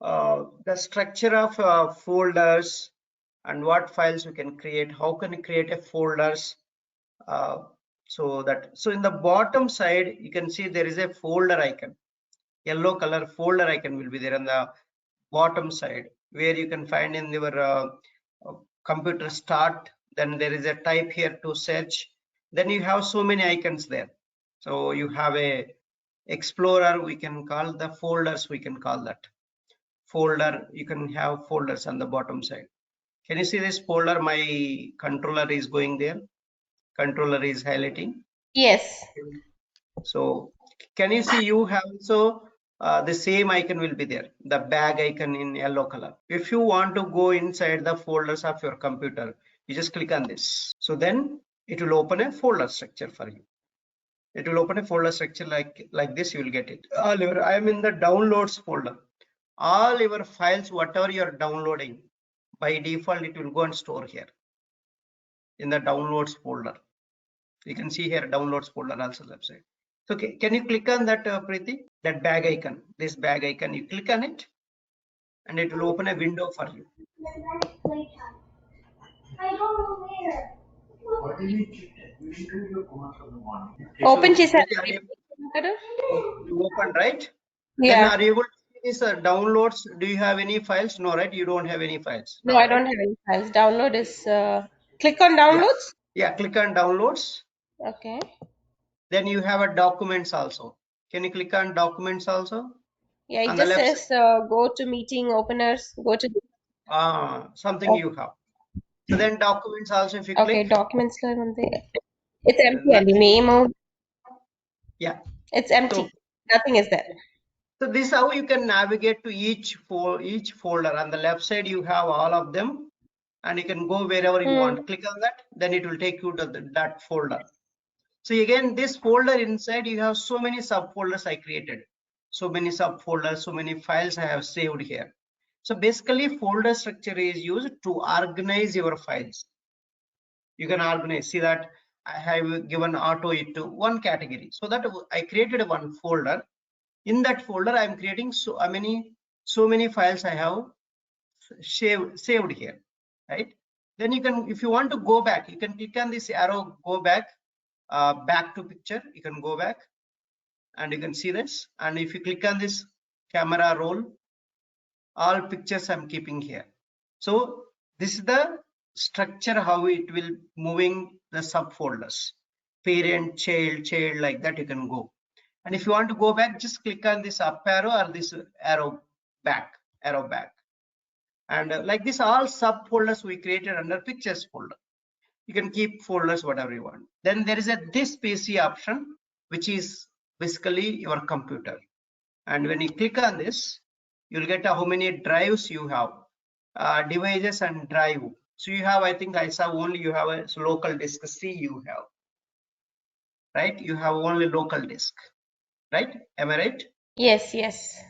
the structure of folders and what files we can create, how can we create a folders. So in the bottom side you can see there is a folder icon, yellow color folder icon will be there on the bottom side, where you can find in your computer start. Then there is a type here to search. Then you have so many icons there. So you have a explorer, we can call the folders, we can call that folder. You can have folders on the bottom side. Can you see this folder? My controller is going there, controller is highlighting. Yes. So can you see you have also the same icon will be there, the bag icon in yellow color. If you want to go inside the folders of your computer, you just click on this. So then it will open a folder structure for you. It will open a folder structure like this. You will get it. I am in the downloads folder. All your files, whatever you are downloading, by default it will go and store here in the downloads folder. You can see here downloads folder also website. So can you click on that, Preeti? That bag icon, this bag icon, you click on it and it will open a window for you. I don't know where. Open So, చేశారు. you open, right? Yeah. Then are you able to see this downloads? Do you have any files? No, right? You don't have any files. No, I don't have any files. Download is click on downloads. Yeah, click on downloads. Okay. Then you have a documents also. Can you click on documents also? Yeah, it On the just left says go to meeting openers, go to something you have. So then documents also, if you okay, click, documents lo ఉంది. It's empty and nothing. memo. Yeah, It's empty. so Nothing is there. so this is how you can navigate to each folder. On the left side you have all of them and you can go wherever you want. Click on that, then it will take you to that folder. So again, this folder inside you have so many subfolders I created, so many subfolders, so many files I have saved here. So basically folder structure is used to organize your files. You can organize. See that I have given auto it to one category, so that I created one folder. In that folder I am creating so many files I have saved here, right? Then you can, if you want to go back, you can click on this arrow, go back, back to picture. You can go back and you can see this, and if you click on this camera roll, all pictures I'm keeping here. So this is the structure, how it will moving the subfolders, parent, child, like that you can go. And if you want to go back, just click on this up arrow or this arrow back. And like this, all subfolders we created under pictures folder. You can keep folders whatever you want. Then there is a this PC option, which is basically your computer. And when you click on this, you'll get how many drives you have, devices and drive. So you have, I think I saw only you have a local disk C you have, right? You have only local disk, right? Am I right? Yes, yes.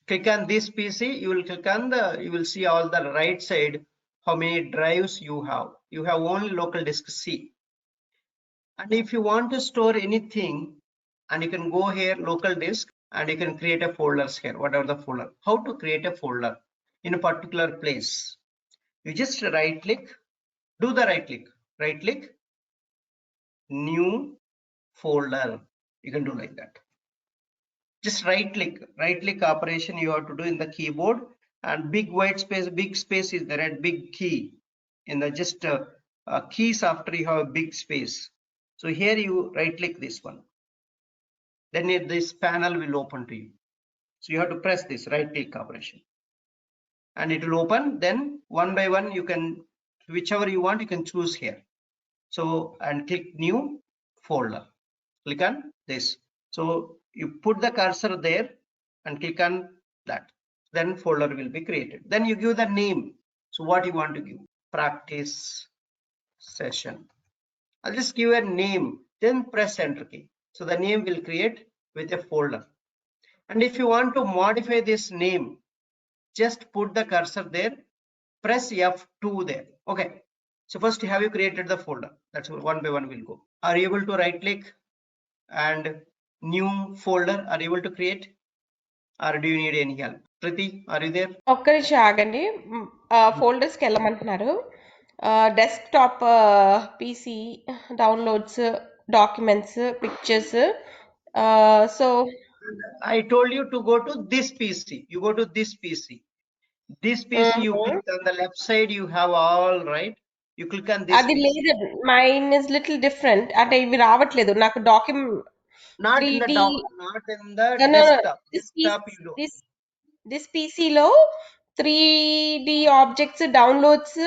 Click on this PC, you will click on you will see all the right side how many drives you have. You have only local disk C. And if you want to store anything, and you can go here local disk and you can create a folders here, whatever the folder. How to create a folder in a particular place? You just right click, do the right click, new folder. You can do like that. Just right click operation you have to do in the keyboard, and big white space, big space is there at big key in the just keys after you have a big space. So here you right click this one, then this panel will open to you. So you have to press this right click operation and it will open. Then one by one you can, whichever you want, you can choose here. So and click new folder, click on this. So you put the cursor there and click on that, then folder will be created. Then you give the name. So what you want to give? Practice session. I'll just give a name, then press enter key. So the name will create with a folder. And if you want to modify this name, just put the cursor there, press F2 there. Okay. So first, have you created the folder? That's one by one we'll go. Are you able to right click and new folder? Are you able to create, or do you need any help? Priti, are you there? ఒక్క నిమిషం ఆగండి. ఫోల్డర్స్కి వెళ్ళమంటున్నారు. Desktop, PC, downloads, documents, pictures. So I told you to go to this PC. You go to this PC. This PC, you click on the left side, you have all, right? You click on this అది PC. లేదు, mine is little different. అంటే ఇవి రావట్లేదు నాకు Not in the 3D. not in the No, no, no. desktop. This Desktop you do. this PC లో 3D objects, downloads,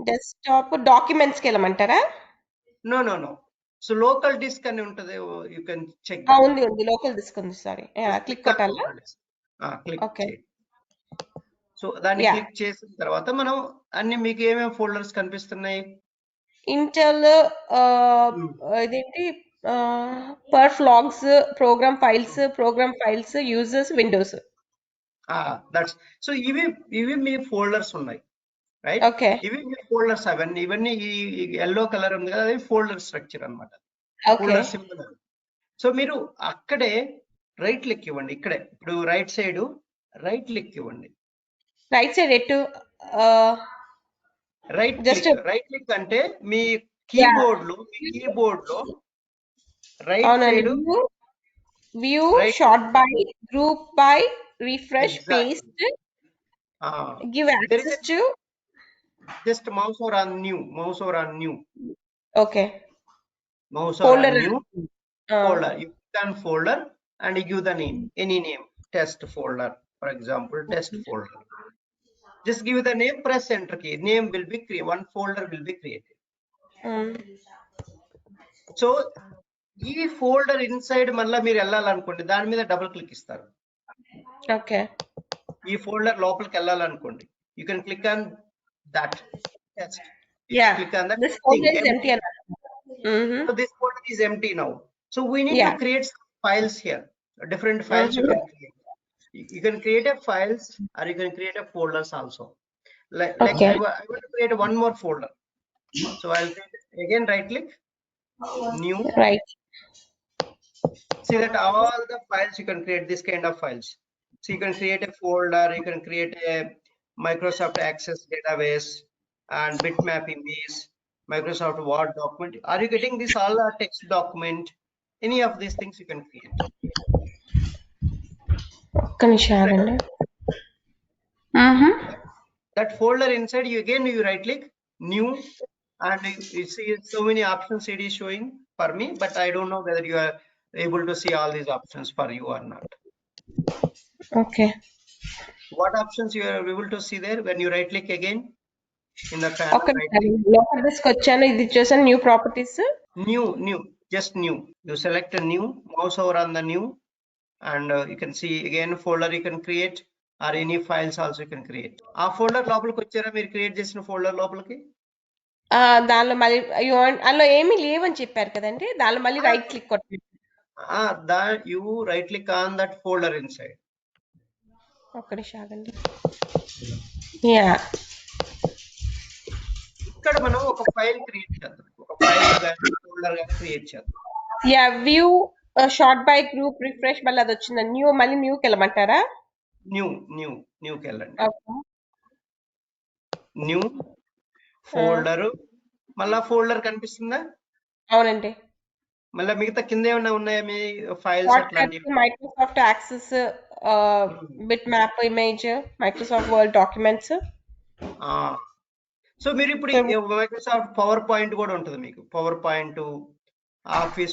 desktop, documents కి వెళ్ళమంటారా? No, no, no. So local disk అని ఉంటది, you can check that. ఉంది local disc ఉంది. Sorry, click కొట్టాలా? Click okay. చేయండి. So దాన్ని click చేసిన తర్వాత మనం అన్ని మీకు ఏమేమి ఫోల్డర్స్ కనిపిస్తున్నాయి? ఇంటెల్, ఇదేంటి, PerfLogs, program files, users, Windows. That's so ఇవి మీ ఫోల్డర్స్ ఉన్నాయి, రైట్? ఓకే, ఇవి మీ ఫోల్డర్స్. ఇవన్నీ ఈ ఎల్లో కలర్ ఉంది కదా, అది ఫోల్డర్ స్ట్రక్చర్ అన్నమాట. Folder symbol. సో మీరు అక్కడే రైట్ క్లిక్ ఇవ్వండి. ఇక్కడే ఇప్పుడు రైట్ సైడ్ రైట్ క్లిక్ ఇవ్వండి. రైట్ సైడ్ ఎటు? రైట్ క్లిక్ అంటే మీ కీబోర్డ్ లో right side view, sort by, group by, refresh, paste, give access to, just mouse over on new. Okay, mouse over on new folder. You click on folder and you give the name, any name, test folder, for example, test folder. Just give the name, press enter key, name will be created, one folder will be created. So ఈ folder inside మళ్ళీ మీరు వెళ్ళాలనుకోండి, దాని మీద double click ఇస్తారు. Okay, ఈ folder లోపలికి వెళ్ళాలనుకోండి, you can click on that test. Click on that. This folder is empty. So this folder is empty now. So we need to create some files here. Different files you can create. You can create a files or you can create a folders also. Like I want to create one more folder. So I'll create again, right click, new. Right. See that all the files you can create this kind of files. So you can create a folder, you can create a Microsoft Access database and bitmap image, Microsoft Word document. Are you getting this all text document? Any of these things you can create. That folder inside, you again you right click, new, and you see so many options it is showing for me, but I don't know whether you are able to see all these options for you or not. Okay. What options you are able to see there when you right click again in the panel? Okay. Local disk వచ్చాను, ఇది చూసాను, new properties. New, just new. You select a new, mouse over on the new, and you can see again folder you can create or any files also you can create. ఆ folder లోపలికి వచ్చారా మీరు create చేసిన folder లోపలికి? దానిలో మళ్ళీ అందులో ఏమీ లేవని చెప్పారు కదండి, దానిలో మళ్ళీ రైట్ క్లిక్ కొట్టండి. You right click on that folder inside. ఒక్క నిమిషం ఆగండి. ఇక్కడ మనం ఒక ఫైల్ క్రియేట్ చేద్దాం, ఒక ఫైల్ గాని ఫోల్డర్ గాని క్రియేట్ చేద్దాం. View, sort by, group, refresh, మళ్ళీ అది వచ్చింది. మళ్ళీ న్యూకి వెళ్ళమంటారా? న్యూకి వెళ్ళండి. న్యూ ఫోల్డర్, మళ్ళా ఫోల్డర్ కనిపిస్తుందా? అవునండి. మళ్ళీ మిగతా కింద ఏమైనా ఉన్నాయా మీ ఫైల్స్ అట్లాంటివి? Microsoft access, bit map, image, Microsoft word documents. So మీరు ఇప్పుడు మైక్రోసాఫ్ట్ పవర్ పాయింట్ కూడా ఉంటుంది మీకు, power point, office,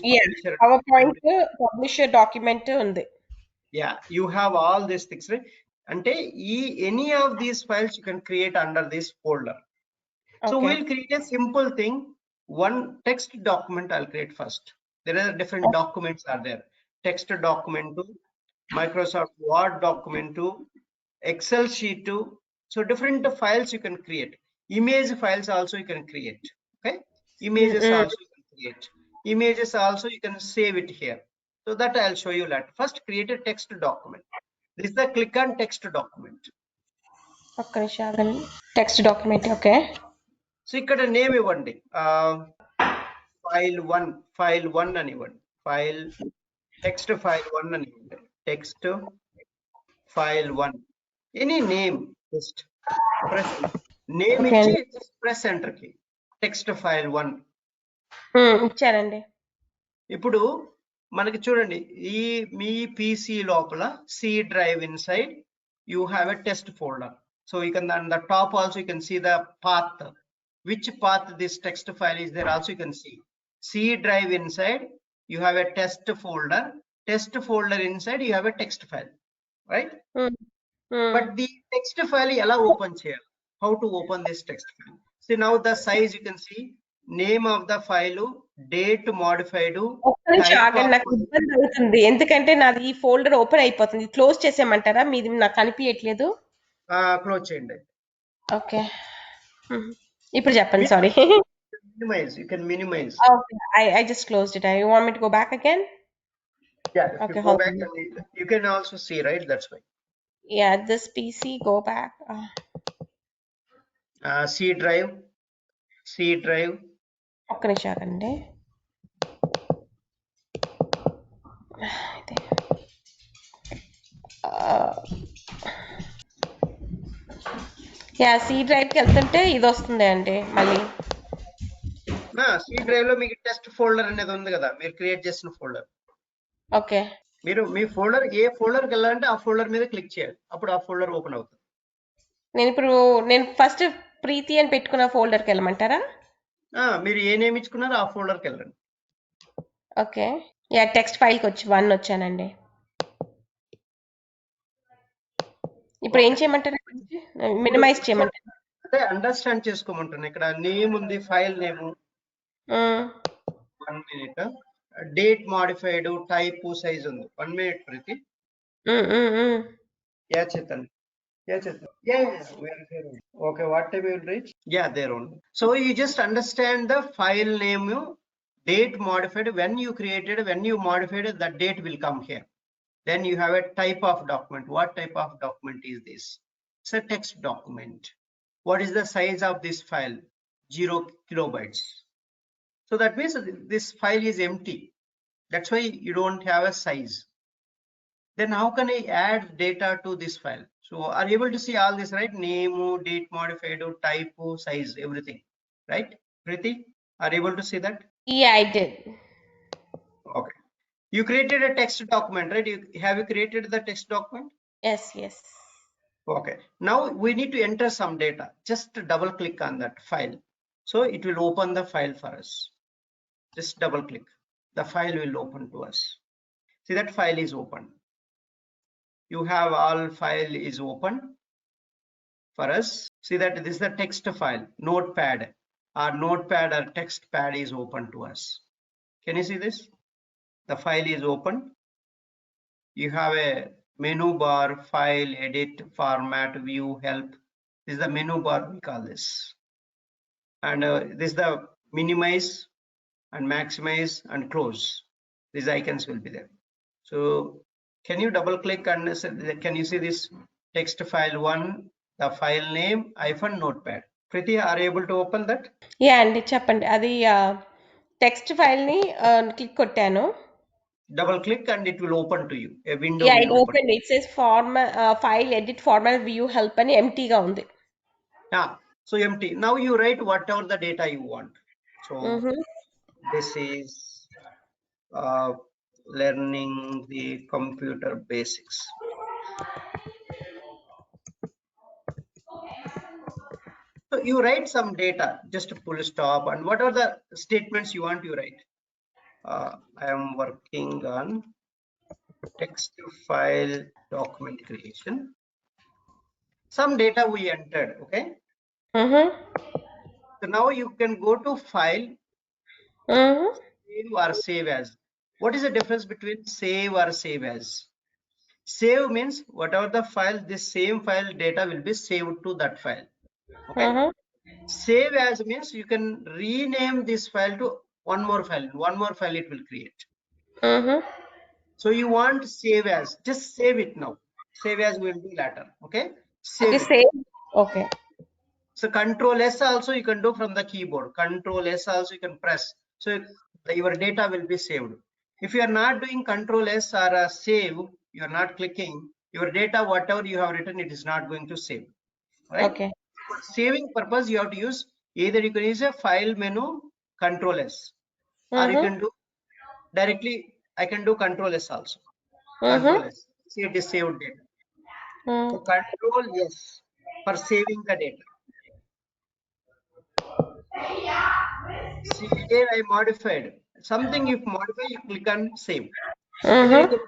power point, publisher document ఉంది. You have all these things, right? అంటే any of these files you can create under this folder. So we'll create a simple thing. One text document I'll create first. There are different documents are there. Text document to Microsoft Word document to Excel sheet to, so different files you can create. Image files also you can create. Okay, images also you can create. Images also you can save it here. So that I'll show you later. First create a text document. This is the click on text document. Okay, text document. Okay. So ఇక్కడ name ఇవ్వండి, file 1 అని ఇవ్వండి, text file 1 అని ఇవ్వండి, text file 1. Any name, just press name Okay. ఇచ్చి just press enter key. Text file 1. ఇచ్చానండి. ఇప్పుడు మనకి చూడండి ఈ మీ PC లోపల C drive inside you have a test folder. So you can on the top also you can see the path, which path this text file is there also you can see. C drive inside you have a test folder inside you have a text file, right? But the text file ఎలా open చేయాలి? How to open this text file? See now the size you can see, name of the file, date modified, ఒక్క నిమిషం type ఆగండి, of నాకు ఇబ్బంది అవుతుంది ఎందుకంటే నాది ఈ ఫోల్డర్ ఓపెన్ అయిపోతుంది. క్లోజ్ చేసేయమంటారా? మీది నాకు కనిపించట్లేదు. క్లోజ్ చేయండి. ఓకే, ఇప్పుడు చెప్పండి. Sorry. Minimize, you can minimize. Okay, I just closed it. You want me to go back again? Yeah, if Okay, you go hold back on. and you can also see, right? That's why. Yeah, this PC, go back. C drive, ఒక్క నిమిషం ఆగండి. C డ్రైవ్కి వెళ్తుంటే ఇది వస్తుంది అండి మళ్ళీ. C drive లో మీకు టెస్ట్ ఫోల్డర్ అనేది ఉంది కదా, మీరు క్రియేట్ చేసిన ఫోల్డర్. ఓకే, మీరు మీ ఫోల్డర్ ఏ ఫోల్డర్కి వెళ్ళాలంటే ఆ ఫోల్డర్ మీద క్లిక్ చేయాలి, అప్పుడు ఆ ఫోల్డర్ ఓపెన్ అవుతుంది. నేను ఫస్ట్ ప్రీతి అని పెట్టుకున్న ఫోల్డర్కి వెళ్ళమంటారా? మీరు ఏ నేమ్ ఇచ్చుకున్నారో ఆ ఫోల్డర్కి వెళ్ళండి. ఓకే, యా టెక్స్ట్ ఫైల్కి వచ్చి 1 వచ్చానండి. ఇప్పుడు ఏం చేయమంటారు? మినిమైజ్ చేయమంటారు? అదే అండర్స్టాండ్ చేసుకోమంటున్నా. ఇక్కడ నేమ్ ఉంది, file name, 1 minute, date modified, type, size ఉంది. 1 minute Preethi. Yeah, Chetan. Yeah, we are here. Okay, what time you will reach? Yeah, there only. So you just understand the file name, date modified, when you created, when you modified, the date will come here. Then you have a type of document. What type of document is this? It's a text document. What is the size of this file? 0 kilobytes. So that means this file is empty. That's why you don't have a size. Then how can I add data to this file? So are you able to see all this, right? Name, date modified, type, size, everything, right? Preeti, are you able to see that? Yeah, I did. Okay. You created a text document, right? Have you created the text document? Yes. Okay. Now we need to enter some data. Just double click on that file. So it will open the file for us. Just double click. The file will open to us. See, that file is open. You have all file is open for us. See that this is the text file, notepad or text pad is open to us. Can you see this? The file is open. You have a menu bar, file, edit, format, view, help. This is the menu bar, we call this. And this is the minimize and maximize and close. These icons will be there. So can you double click and can you see this text file 1, the file name -notepad? Preeti, are you able to open that? Yeah అండి, చెప్పండి. అది text file ని click కొట్టాను. Double click and it will open to you. A window yeah, will it open. Open. It says file edit format view help అని ఎంటీగా ఉంది. Yeah, so empty. Now you write whatever the data you want. So this is learning the computer basics. So you write some data, just a full stop, and whatever the statements you want, you write. I am working on text file document creation. Some data we entered, okay? So now you can go to file, save or save as. What is the difference between save or save as? Save means whatever the file, this same file data will be saved to that file. Okay. Save as means you can rename this file to one more file it will create. So you want save as, just save it now. Save as will do later. Okay. Save it. Okay. So Control S also you can do from the keyboard. Control S also you can press. So your data will be saved. If you are not doing Control S or save, you are not clicking, your data, whatever you have written, it is not going to save, right? Okay. For saving purpose, you have to use either you can use a file menu, Control S, or you can do directly. I can do Control S also. Control S. See, it is saved data. So Control S for saving the data. See, again I modified something. If modify, you click on save. Either you can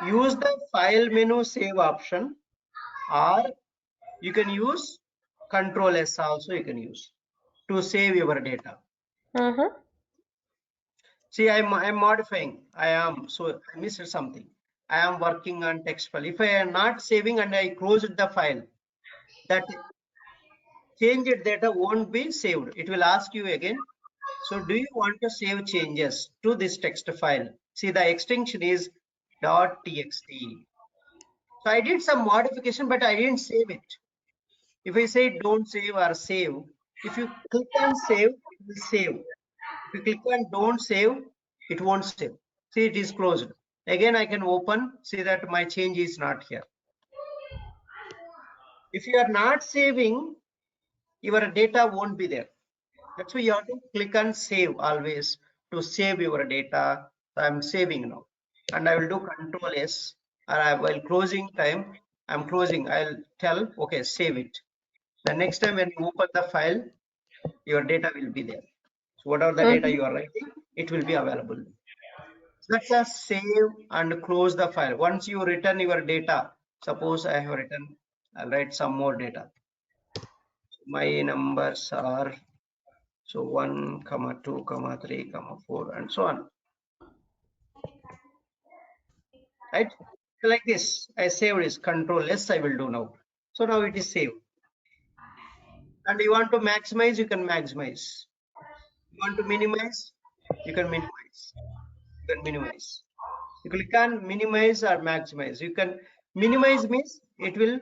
use the file menu save option, or you can use Control S also. You can use to save your data. See, I'm modifying. So I missed something. I am working on text file. If I am not saving and I closed the file, that changed data won't be saved. It will ask you again. So do you want to save changes to this text file? See, the extension is .txt. So I did some modification, but I didn't save it. If I say don't save or save, if you click on save, it will save. If you click on don't save, it won't save. See, it is closed. Again, I can open, see that my change is not here. If you are not saving, your data won't be there. That's why you have to click on save always to save your data. So I'm saving now, and I will do Control S, or while closing time, I'm closing. I'll tell, okay, save it. The next time when you open the file, your data will be there. So whatever the data you are writing, it will be available. So that's a save and close the file. Once you return your data, suppose I have written, I'll write some more data. My numbers are so 1, 2, 3, 4, and so on. Right? So like this, I saved this. Control S I will do now. So now it is saved. And you want to maximize, you can maximize. You want to minimize, you can minimize. You can minimize. You click on minimize or maximize. You can minimize means it will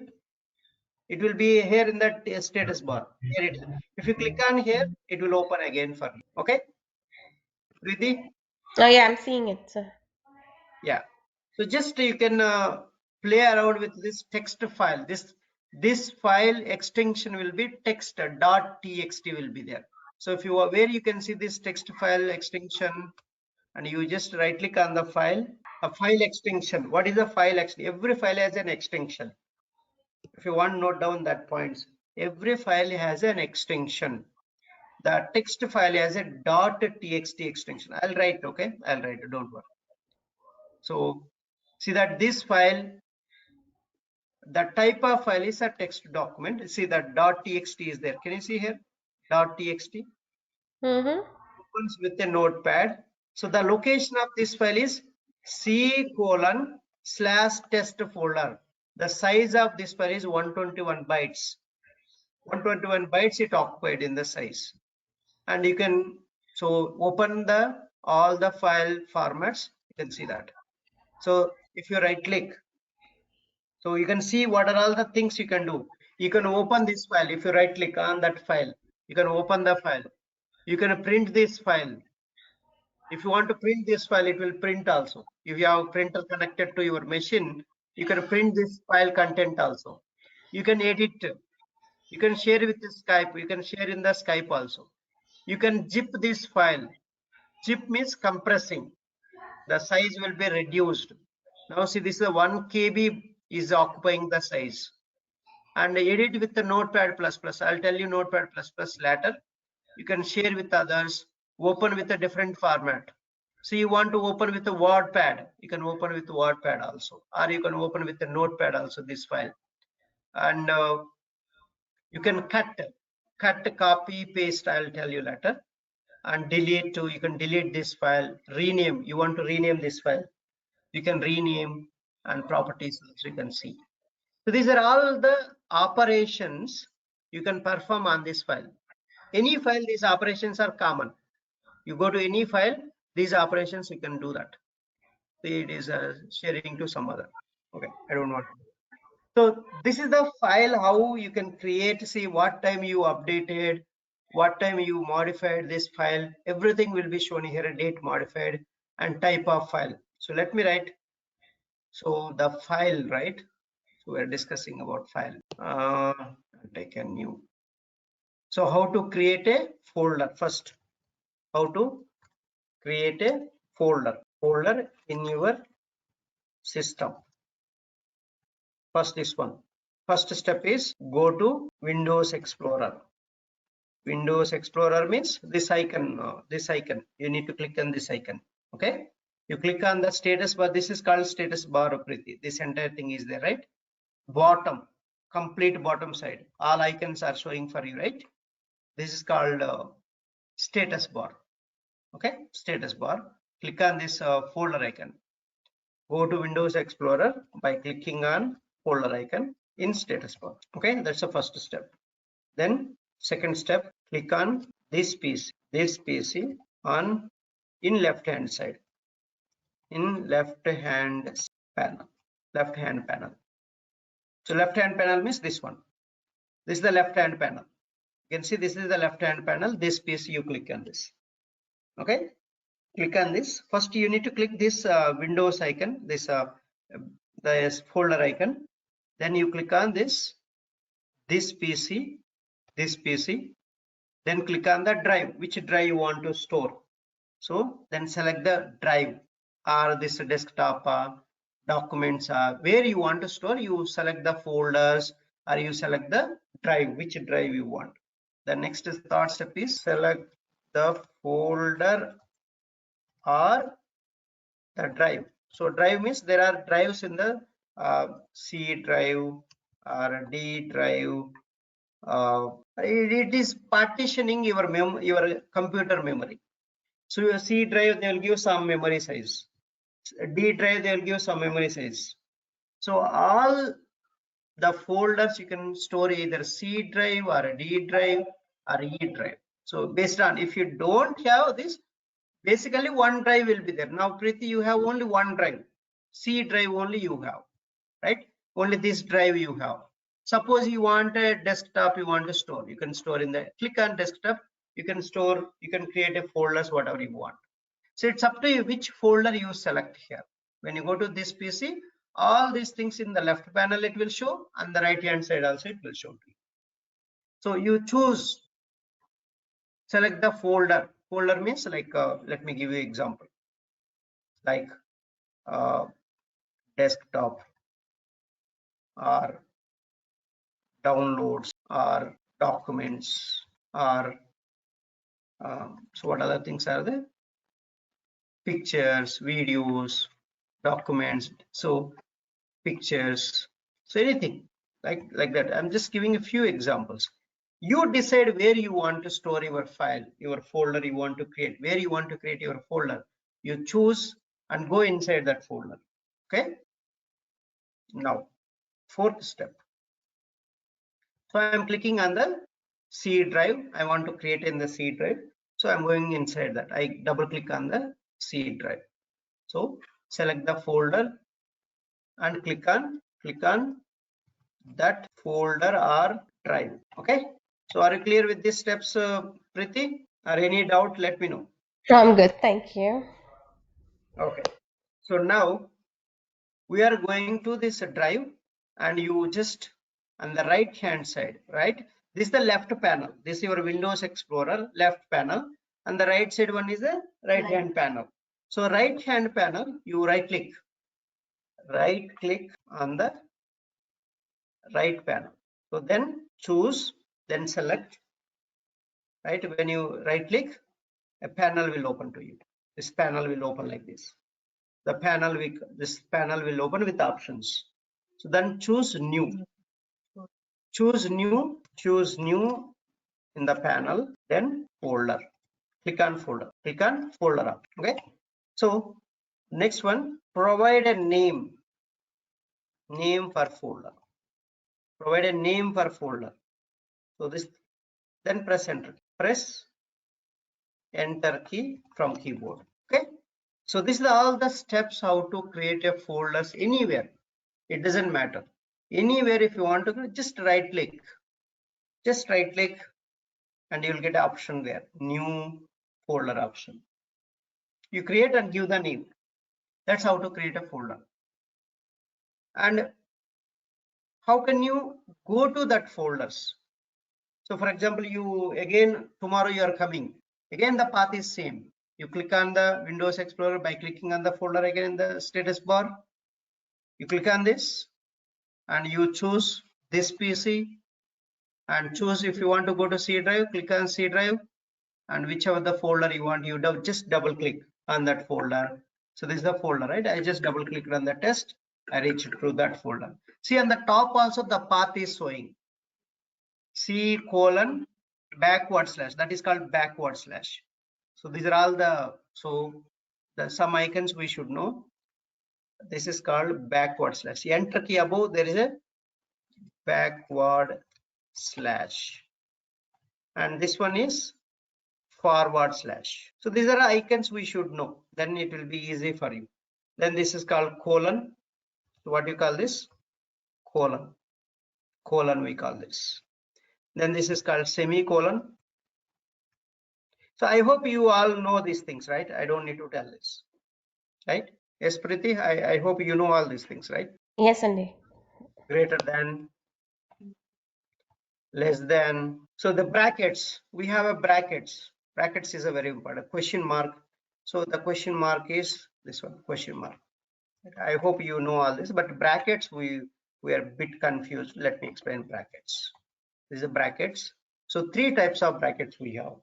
be here in that status bar. Here it is. If you click on here, it will open again for you. Okay, Preeti? Oh yeah, I'm seeing it, sir. Yeah. So just you can play around with this text file. This file extension will be text.txt will be there. So if you are where you can see this text file extension, and you just right click on the file, a file extension. What is a file extension? Every file has an extension. If you want to note down that points, every file has an extension. The text file has a .txt extension. I'll write, okay? I'll write, don't worry. So see that this file, the type of file is a text document. See that .txt is there. Can you see here? .txt opens with a notepad. So the location of this file is C:/test folder. The size of this file is 121 bytes. 121 bytes it occupied in the size. And you can so open all the file formats. You can see that. So if you right click, so you can see what are all the things you can do. You can open this file. If you right click on that file, you can open the file. You can print this file. If you want to print this file, it will print also. If you have a printer connected to your machine, you can print this file content also. You can edit. You can share with the Skype. You can share in the Skype also. You can zip this file. Zip means compressing. The size will be reduced. Now see, this is a 1 KB is occupying the size. And edit with the Notepad++. I'll tell you Notepad++ later. You can share with others. Open with a different format. So you want to open with a WordPad, you can open with WordPad also, or you can open with the Notepad also this file. And you can cut, copy, paste. I'll tell you later. And delete too. You can delete this file. Rename. You want to rename this file. You can rename, and properties also you can see. So these are all the operations you can perform on this file. Any file, these operations are common. You go to any file, these operations you can do that. See, it is sharing to some other. Okay, I don't want to. So this is the file how you can create. See what time you updated, what time you modified this file. Everything will be shown here, date modified and type of file. So let me write. So the file, right? So we're discussing about file. Take a new. So how to create a folder first? How to create a folder in your system? First, this one. First step is go to Windows Explorer. Windows Explorer means this icon. This icon. You need to click on this icon. Okay. You click on the status bar. This is called status bar, Preeti. This entire thing is there, right? Bottom, complete bottom side. All icons are showing for you, right? This is called status bar. Okay, status bar. Click on this folder icon. Go to Windows Explorer by clicking on folder icon in status bar. Okay, that's the first step. Then second step, click on this PC on in left hand side, in left hand panel. So left hand panel means this one. This is the left hand panel. You can see this is the left hand panel. This piece you click on this. Okay, click on this. First you need to click this Windows icon, this folder icon. Then you click on this PC, then click on the drive, which drive you want to store. So then select the drive or this desktop documents where you want to store. You select the folders or you select the drive, which drive you want. The next third step is select the folder or the drive. So drive means there are drives in the C drive or D drive. It is partitioning your computer memory. So your C drive, they will give some memory size. D drive, they will give some memory size. So all the folders you can store either C drive or a D drive or E drive. So based on, if you don't have this, basically one drive will be there. Now Preeti, you have only one drive, C drive only you have, right? Only this drive you have. Suppose you want a desktop, you want to store, you can store in the, click on desktop, you can store, you can create a folders, whatever you want. So it's up to you which folder you select here. When you go to this PC, all these things in the left panel it will show, and the right hand side also it will show to you. So you choose, select the folder. Folder means like let me give you example, like desktop or downloads or documents or so what other things are there? Pictures, videos, documents. So pictures, so anything like that. I'm just giving a few examples. You decide where you want to store your file, your folder you want to create, where you want to create your folder. You choose and go inside that folder. Okay, now fourth step. So I'm clicking on the C drive. I want to create in the C drive, so I'm going inside that. I double click on the C drive. So select the folder and click on that folder or drive. Okay, so are you clear with these steps, Preeti? Or any doubt, let me know. I'm good, thank you. Okay, so now we are going to this drive, and you just on the right hand side, right? This is the left panel. This is your Windows Explorer left panel, and the right side one is the right hand panel. So right hand panel, you right click on the right panel. So then choose, then select, right? When you right click, a panel will open to you. This panel will open like this. This panel will open with options. So then choose new. Choose new in the panel, then folder. Click on folder. Up. Okay. So next one, provide a name for folder. Provide a name for folder. So this, then press enter. Press enter key from keyboard. Okay. So this is all the steps how to create a folders anywhere. It doesn't matter. Anywhere, if you want to, just right click, and you'll get an option there, new folder option. You create and give the name. That's how to create a folder. And how can you go to that folders? So for example, you again, tomorrow you are coming, again the path is same. You click on the Windows Explorer by clicking on the folder again in the status bar. You click on this and you choose this PC and choose if you want to go to C drive, click on C drive, and whichever the folder you want, you just double click on that folder. So this is the folder, right? I just double clicked on the test. I reached through that folder. See on the top also the path is showing. C colon backward slash, that is called backward slash. So these are all the, some icons we should know. This is called backward slash. Enter key above, there is a backward slash, and this one is forward slash. So these are icons we should know, then it will be easy for you. Then this is called colon. So what do you call this? Colon we call this. Then this is called semicolon. So I hope you all know these things, right? I don't need to tell this, right? Yes, Priti, I hope you know all these things, right? Yes, Andy. Greater than, less than. So the brackets, we have a brackets. Brackets is a very important question mark. So the question mark is this one, question mark. I hope you know all this, but brackets we are a bit confused. Let me explain brackets. These are brackets. So 3 types of brackets we have.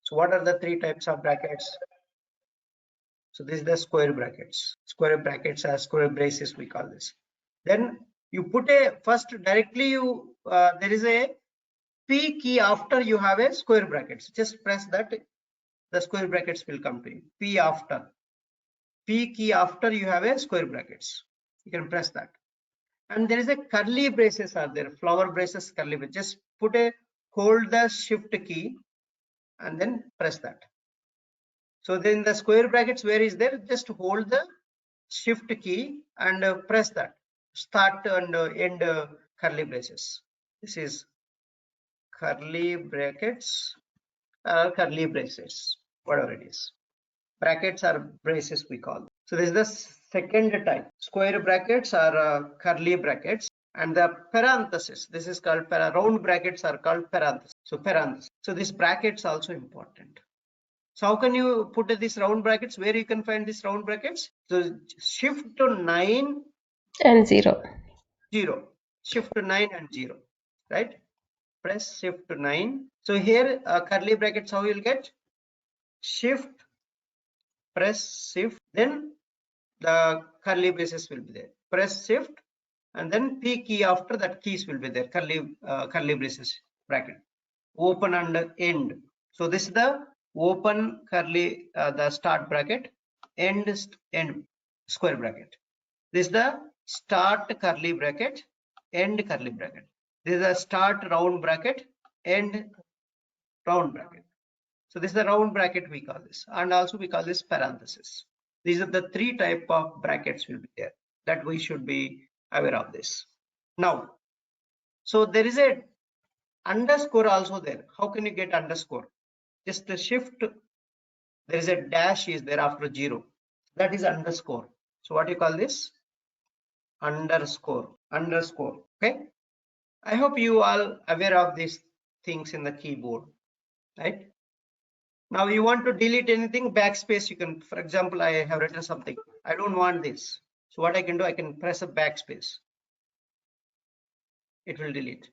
So what are the 3 types of brackets? So this is the square brackets. Square brackets are square braces we call this. Then you put a first directly you there is a P key after you have a square brackets. Just press that, the square brackets will come to you. P after. P key after you have a square brackets. You can press that. And there is a curly braces are there, flower braces, curly braces. Just hold the shift key and then press that. So then the square brackets, where is there? Just hold the shift key and press that. Start and end curly braces. This is curly brackets or curly braces, whatever it is. Brackets are braces we call them. So this is the second type. Square brackets are curly brackets, and the parenthesis, this is called round brackets are called parenthesis. So parenthesis. So this brackets also important. So how can you put these round brackets? Where you can find these round brackets? So shift to 9 And 0. 0. Shift to 9 and 0. Right? Press shift to 9. So here curly brackets, how you'll get? Shift, press shift, then the curly braces will be there. Press shift and then P key after that keys will be there. Curly braces bracket. Open and end. So this is the open curly the start bracket, end square bracket. This is the start curly bracket, end curly bracket. This is the start round bracket, end round bracket. So this is the round bracket we call this, and also we call this parenthesis. These are the 3 type of brackets will be there that we should be aware of this. Now, so there is a underscore also there. How can you get underscore? Just the shift, there is a dash is there after 0. That is underscore. So what do you call this? Underscore. Okay. I hope you all aware of these things in the keyboard, right? Now you want to delete anything, backspace you can, for example, I have written something. I don't want this. So what I can do, I can press a backspace. It will delete.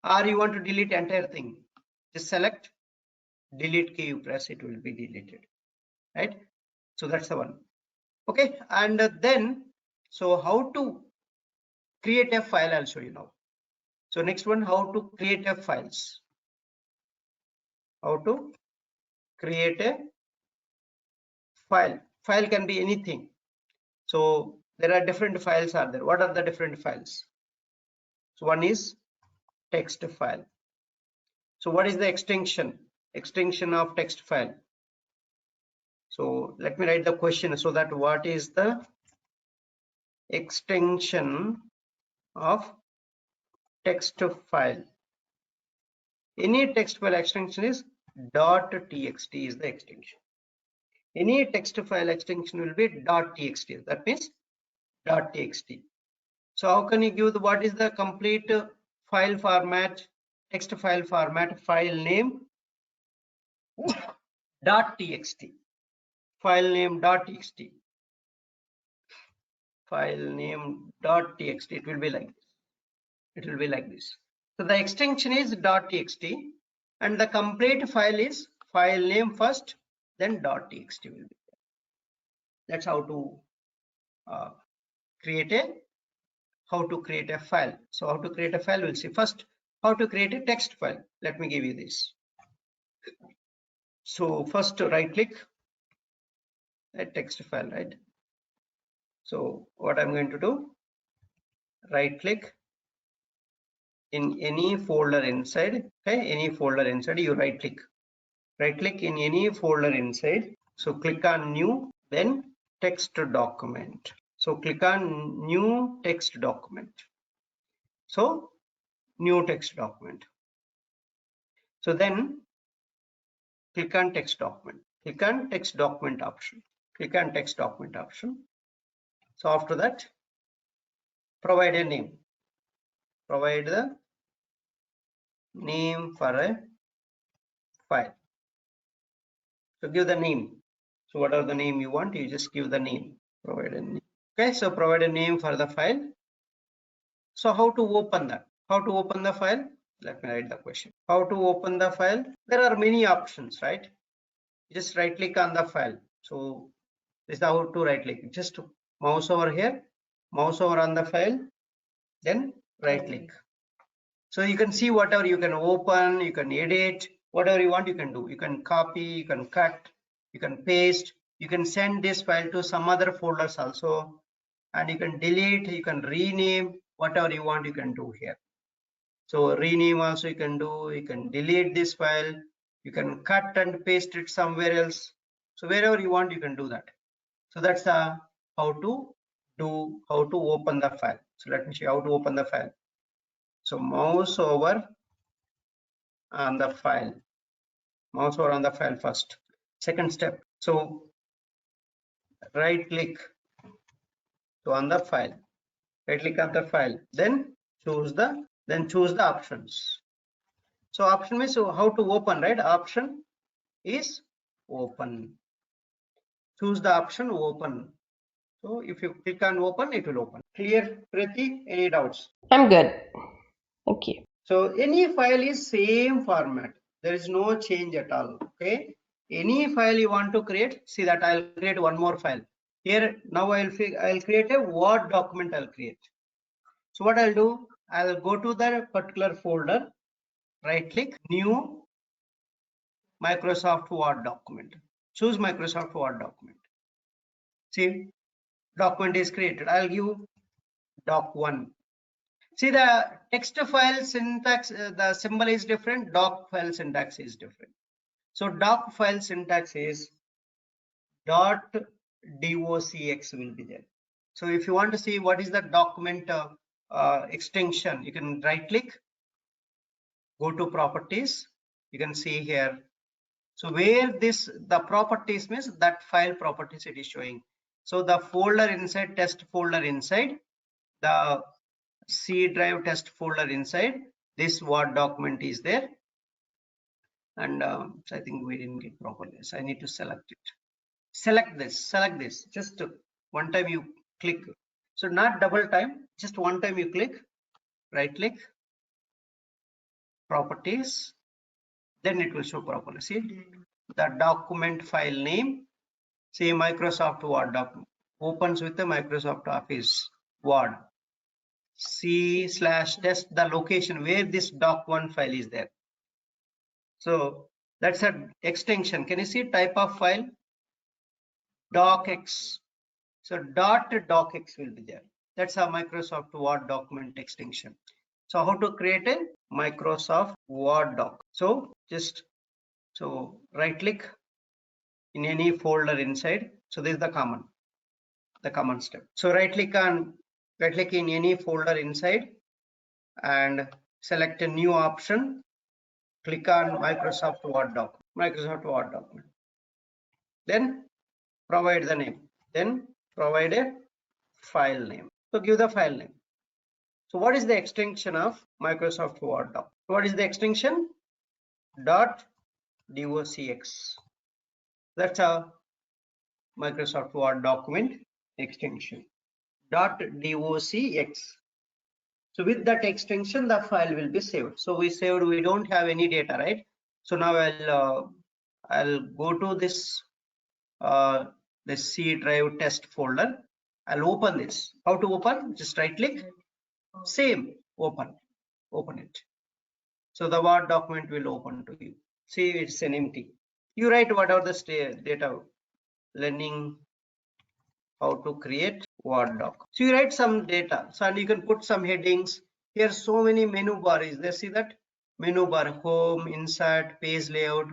Or you want to delete entire thing. Just select, delete key, you press, it will be deleted. Right? So that's the one. Okay. And then, so how to create a file, I'll show you now. So next one, how to create a files. How to create a file. File can be anything. So there are different files are there. What are the different files? So one is text file. So what is the extension of text file? So let me write the question so that what is the extension of text file? Any text file extension is .txt is the extension. Any text file extension will be .txt. That means .txt. So how can you give what is the complete file format, text file format, file name .txt, file name .txt, file name .txt. It will be like this. It will be like this. So the extension is .txt and the complete file is file name first, then .txt will be there. That's how to create a file. So how to create a file, we'll see. First, how to create a text file. Let me give you this. So first right click a text file, right? So what I'm going to do, right click in any folder inside, okay, any folder inside, you right click in any folder inside. So click on new, then text document. So click on new text document. So new text document. So then click on text document. Click on text document option. Click on text document option. So after that, provide a name. Provide the name for a file. So give the name. So whatever the name you want, you just give the name. Provide a name. Okay, so provide a name for the file. So how to open that? How to open the file? Let me write the question. How to open the file? There are many options, right? Just right click on the file. So this is how to right click. Just mouse over here, mouse over on the file, then right click. So you can see whatever you can open, you can edit, whatever you want you can do. You can copy, you can cut, you can paste, you can send this file to some other folders also, and you can delete, you can rename, whatever you want you can do here. So rename also you can do, you can delete this file, you can cut and paste it somewhere else. So wherever you want you can do that. So that's how to open the file. So let me show you how to open the file. So mouse over on the file, mouse over on the file first. Second step, so right click to on the file, right click on the file, then choose the options. So option means, so how to open, right? Option is open. Choose the option open. So if you click on open, it will open. Clear, Priti? Any doubts? I'm good. Thank you. So any file is same format. There is no change at all. Okay. Any file you want to create, see that I'll create one more file. Here now I'll create a Word document. I'll create. So what I'll do, I'll go to the particular folder, right click, new Microsoft Word document. Choose Microsoft Word document. See, document is created. I'll give doc1. See, the text file syntax, the symbol is different, doc file syntax is different. So doc file syntax is .docx will be there. So if you want to see what is the document extension, you can right click, go to properties, you can see here. So where the properties means that file properties it is showing. So the folder inside, test folder inside, the C drive test folder inside, this Word document is there. And so I think we didn't get properly. So I need to select it. Select this. Just one time you click. So not double time, just one time you click, right click, properties, then it will show properly. See the document file name. See Microsoft Word document opens with the Microsoft Office Word. C/test the location where this doc1 file is there. So that's an extension. Can you see type of file? Docx. So .docx will be there. That's a Microsoft Word document extension. So how to create a Microsoft Word doc? So just right click in any folder inside. So this is the common step. So right click in any folder inside and select a new option. Click on Microsoft Word document. Then provide the name. Then provide a file name. So give the file name. So what is the extension of Microsoft Word doc? What is the extension? .docx. That's a Microsoft Word document extension. .docx. So with that extension, the file will be saved. So we saved, we don't have any data, right? So now I'll go to this C drive test folder. I'll open this. How to open? Just right click, same, open it. So the Word document will open to you. See, it's an empty. You write whatever the data, learning how to create Word doc. So you write some data, so and you can put some headings. Here so many menu bar is there. See that menu bar: home, insert, page layout,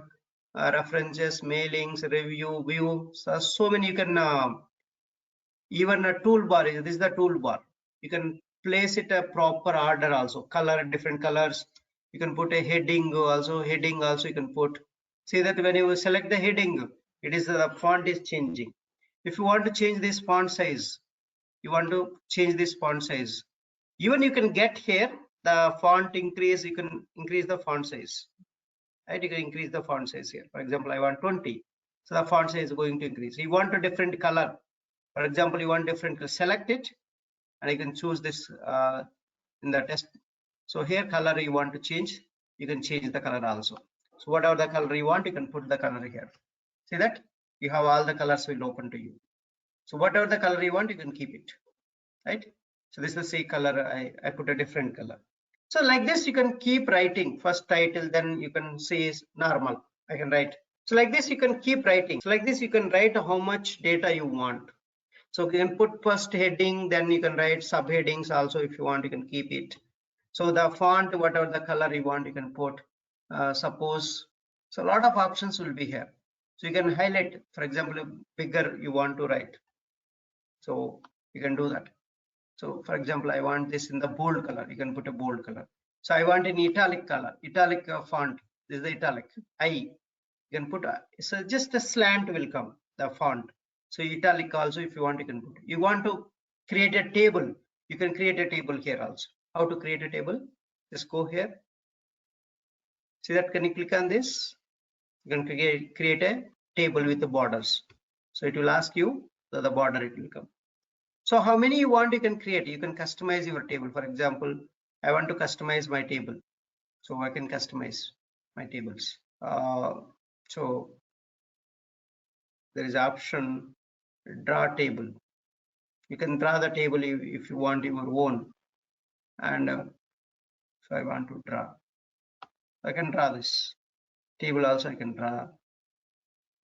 references, mailings, review, view. So many you can even a toolbar is this is the toolbar. You can place it a proper order also. Color, different colors. You can put a heading also. Heading also you can put. See that when you select the heading, it is the font is changing. If you want to change this font size, even you can get here the font increase. You can increase the font size, right? You can increase the font size here. For example, I want 20, so the font size is going to increase. You want a different color, for example, you want different color, select it and you can choose this in the test. So here color you want to change, you can change the color also. So whatever the color you want, you can put the color here. See that you have all the colors will open to you. So whatever the color you want, you can keep it, right? So this is the same color. I put a different color. So like this you can keep writing. First title, then you can say is normal. I can write. So like this you can keep writing. So like this you can write how much data you want. So you can put first heading, then you can write subheadings also. If you want, you can keep it. So the font, whatever the color you want, you can put. Suppose, so a lot of options will be here. So you can highlight, for example, bigger you want to write. So you can do that. So for example, I want this in the bold color. You can put a bold color. So I want in italic color, italic font. This is the italic. You can put so just a slant will come the font. So italic also, if you want, you can put. You want to create a table, you can create a table here also. How to create a table? Just go here. See that? Can you click on this? You can create a table with the borders. So it will ask you the border it will come. So how many you want, you can create. You can customize your table. For example, I want to customize my table, so I can customize my tables. So there is option draw table. You can draw the table if you want your own. And so I want to draw, I can draw this table also. I can draw.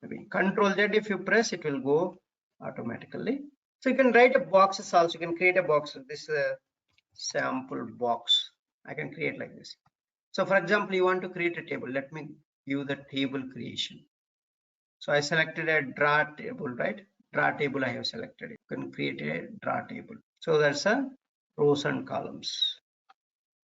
Maybe Control Z, if you press, it will go automatically. So you can write a boxes also. You can create a box. This sample box I can create like this. So for example, you want to create a table. Let me give the table creation. So I selected a draw table, right? Draw table I have selected. You can create a draw table. So that's a rows and columns.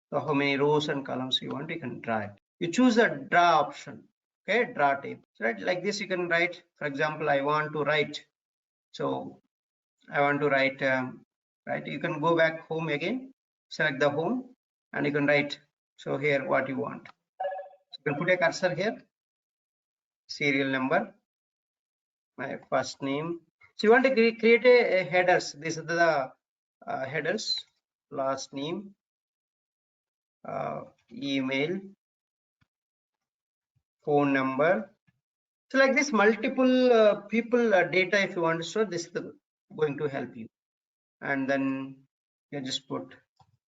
So how many rows and columns you want, you can draw it. You choose the draw option. Okay, draw table. So right, like this you can write. For example, I want to write. So I want to write, right? You can go back home again, select the home, and you can write. So here what you want. So you can put a cursor here, serial number, my first name. So you want to create a headers. This is the headers, last name, email, phone number. So like this, multiple people data. If you want to store, this is going to help you. And then you just put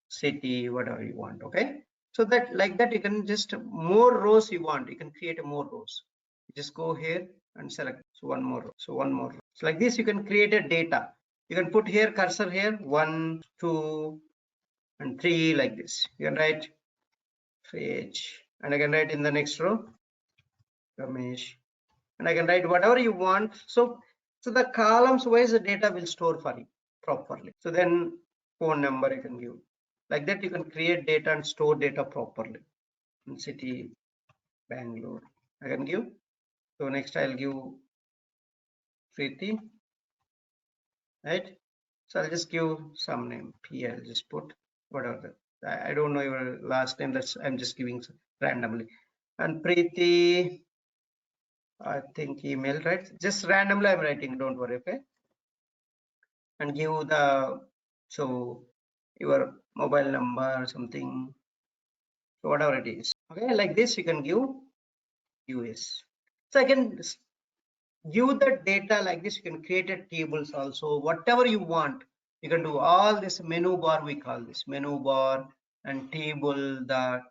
city, whatever you want. Okay. So that like that, you can just more rows you want. You can create more rows. You just go here and select. So one more row. So one more row. So like this, you can create a data. You can put here cursor here 1, 2, and 3 like this. You can write fetch, and I can write in the next row Ramesh, and I can write whatever you want. So the columns wise the data will store for you properly. So then phone number you can give. Like that, you can create data and store data properly. In city, Bangalore, I can give. So next I'll give Preeti, right? So I'll just give some name P. I'll just put whatever. I don't know your last name. That's I'm just giving randomly. And Preeti, I think email, right? Just randomly I'm writing. Don't worry, okay? And give the your mobile number or something, whatever it is. Okay, like this you can give US. So I can give the data like this. You can create a tables also, whatever you want. You can do all this menu bar, we call this menu bar and table, the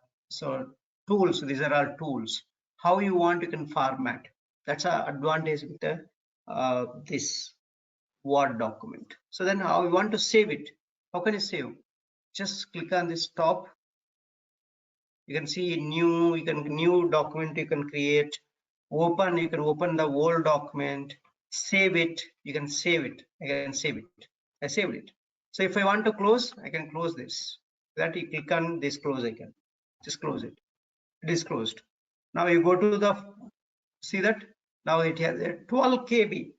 tools. These are all tools. How you want, you can format. That's an advantage with the this Word document. So then how you want to save it? How can you save? Just click on this top. You can see new document you can create. Open, you can open the old document. Save it, you can save it. I can save it. I saved it. So if I want to close, I can close this. That you click on this close icon. Just close it. It is closed. Now you go to the, see that now it has a 12 KB.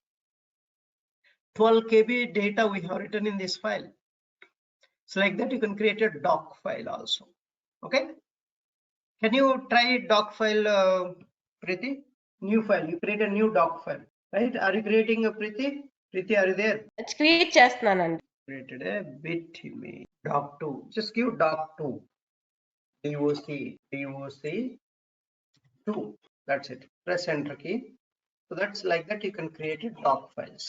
12 KB data we have written in this file. So like that you can create a doc file also. Okay. Can you try doc file, Preeti? New file. You create a new doc file, right? Are you creating a Preeti? Preeti, are you there? It's create చేస్తున్నానండి. Created a bit image. Doc2. Just give doc2. doc2. That's it. Press enter key. So that's like that. You can create it doc files.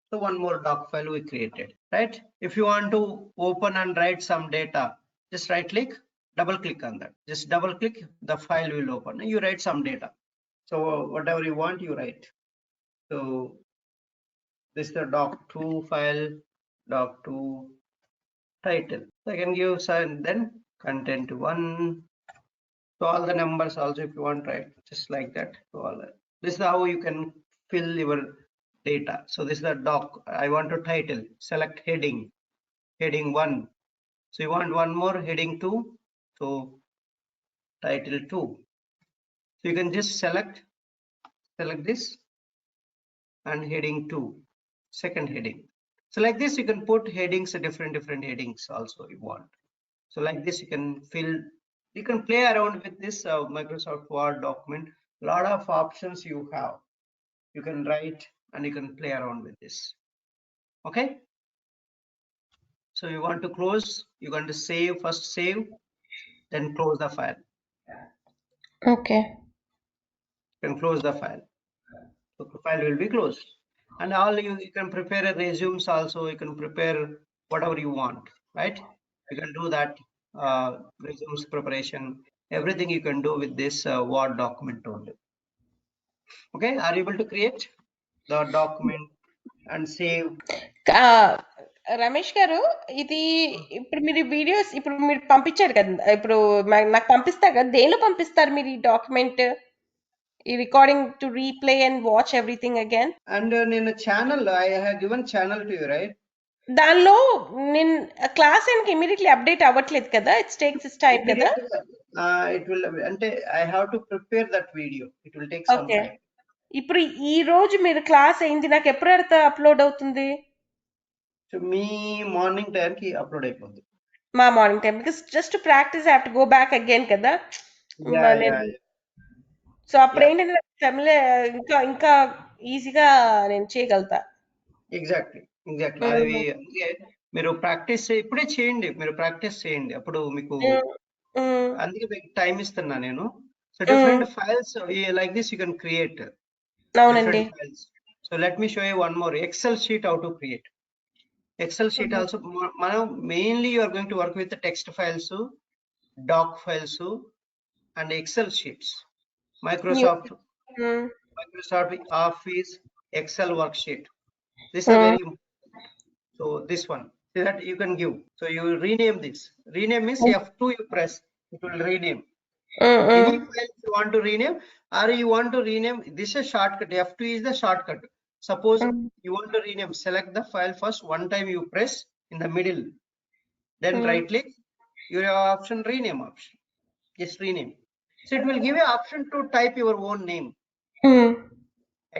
So one more doc file we created, right? If you want to open and write some data, just right click, double click on that. Just double click, the file will open. You write some data. So whatever you want, you write. So this is the doc2 file, doc2 title. So I can give some, then content one. So all the numbers also, if you want, write just like that. So all that. This is how you can fill your data. So this is the doc. I want to title. Select heading. Heading 1. So you want one more, heading 2. So title 2. So you can just select this and heading 2. Second heading. So like this you can put headings, different headings also you want. So like this you can fill, you can play around with this Microsoft Word document. A lot of options you have. You can write and you can play around with this. Okay. So you want to close, you want to save, first save, then close the file. Okay. You can close the file. So the file will be closed. And all you can prepare a resumes also, you can prepare whatever you want, right? You can do that resumes preparation, everything you can do with this Word document only. Okay, are you able to create the document and save? Ramesh గారు ఇది ఇప్పుడు మీరు videos ఇప్పుడు మీరు పంపించారు కదా ఇప్పుడు నాకు పంపిస్తారు కదా దేనిలో పంపిస్తారు మీరు ఈ డాక్యుమెంట్ ఈ recording to replay and watch everything again And in a channel, I have given channel to you, right? దానిలో నేను క్లాస్ ఆయనకి ఇమీడియట్లీ అప్డేట్ అవ్వట్లేదు కదా ఇట్స్ టేక్స్ ఇట్స్ టైం కదా It will, అంటే I have to prepare that video. It will take some okay time. ఇప్పుడు ఈ రోజు మీరు క్లాస్ అయింది నాకు ఎప్పుడు అప్లోడ్ అవుతుంది సో మీ మార్నింగ్ టైంకి అప్లోడ్ అయిపోతుంది మా morning time because just practice have to go back again కదా సో అప్పుడు ఏంటంటే ఇంకా ఇంకా ఈజీగా నేను చేయగలుగుతా ఎగ్జాక్ట్లీ అది అందుకే మీరు ప్రాక్టీస్ ఇప్పుడే చేయండి, మీరు ప్రాక్టీస్ చేయండి, అప్పుడు మీకు అందుకే మీకు టైం ఇస్తున్నా నేను. So different files like this you can create different files. So let me show you one more Excel sheet how to create. Excel sheet also మనం mainly you are going to work with text files, doc files and Excel sheets. Microsoft Office Excel worksheet. This is a very important. So this one, see that you can give. So you rename this. Rename means F2 you press, it will rename. Any file you want to rename, or you want to rename, this is a shortcut. F2 is the shortcut. Suppose you want to rename, select the file first, one time you press in the middle, then right click, you have option rename option. Just rename. So it will give you option to type your own name.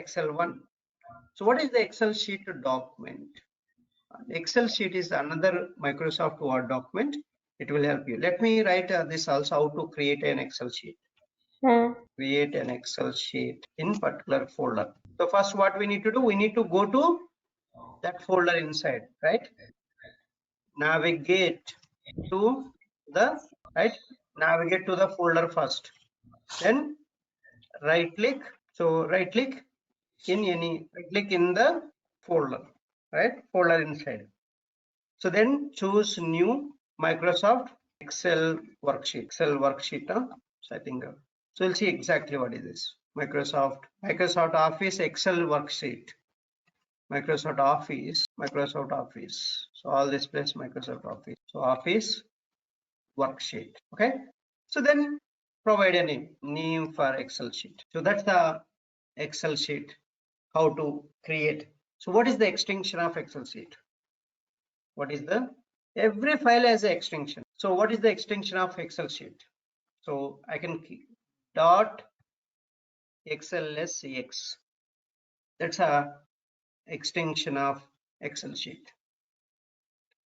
Excel 1. So what is the Excel sheet document? Excel sheet is another Microsoft Word document. It will help you. Let me write this also, how to create an Excel sheet. Create an Excel sheet in particular folder. So first what we need to do, we need to go to that folder inside, right? Navigate to the navigate to the folder first, then right click. So right click in the folder, right? Folder inside. So then choose new Microsoft Excel worksheet. So I think so we'll see exactly what is this. Microsoft Office Excel worksheet. Microsoft Office. So all this place Microsoft Office. So Office worksheet. Okay. So then provide a name for Excel sheet. So that's the Excel sheet, how to create. So what is the extension of Excel sheet? What is the every file has an extension. So what is the extension of Excel sheet? So I can keep dot XLSX. That's a extension of Excel sheet.